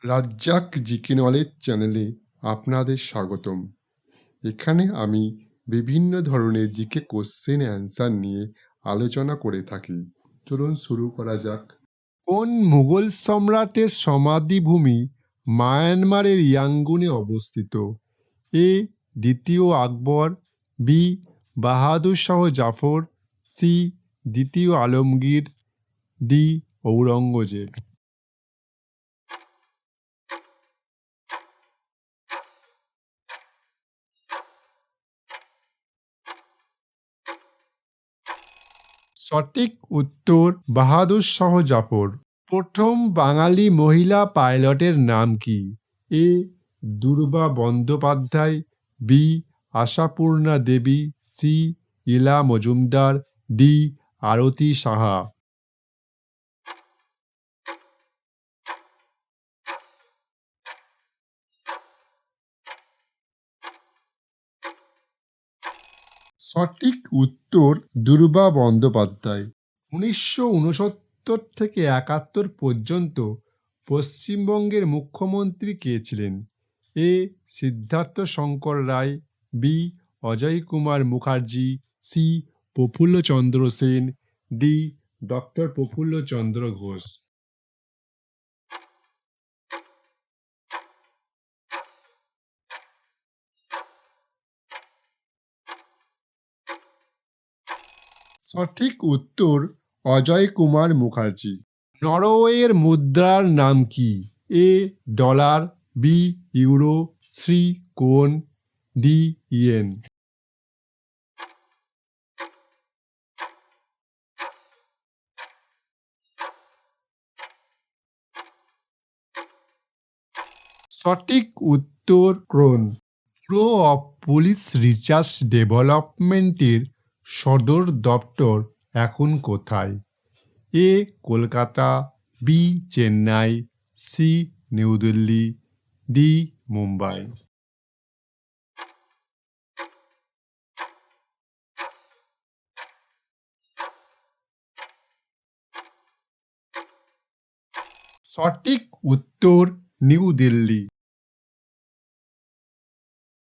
Razzak GK knowledge চ্যানেলে আপনাদের স্বাগতম। এখানে আমি বিভিন্ন ধরনের জিকে কোশ্চেন অ্যান্সার নিয়ে আলোচনা করে থাকি। চলুন শুরু করা যাক। কোন মুঘল সম্রাটের সমাধিভূমি মায়ানমারের ইয়াঙ্গুনে অবস্থিত? এ দ্বিতীয় আকবর, বি বাহাদুর শাহ জাফর, সি দ্বিতীয় আলমগীর, ডি ঔরঙ্গজেব। সঠিক উত্তর বাহাদুর শাহ জাফর। প্রথম বাঙালি মহিলা পাইলটের নাম কি? এ দুর্বা বন্দ্যোপাধ্যায়, বি আশাপূর্ণা দেবী, সি ইলা মজুমদার, ডি আরতি সাহা। সঠিক উত্তর দুর্বা বন্দ্যোপাধ্যায়। 1969 থেকে 71 পর্যন্ত পশ্চিমবঙ্গের মুখ্যমন্ত্রী কে ছিলেন? A Siddhartha Shankar Ray, B Ajoy Kumar Mukherjee, C Prafullachandra Sen, D doctor Prafullachandra Ghosh. সঠিক উত্তর অজয় কুমার মুখার্জি। নরওয়ের মুদ্রার নাম কি? A dollar, B euro, C krone, D yen. সঠিক উত্তর krone. Bureau of police research ডেভেলপমেন্টের সদর দপ্তর এখন কোথায়? A Kolkata, B Chennai, C New Delhi, D Mumbai. সঠিক উত্তর নিউ দিল্লি।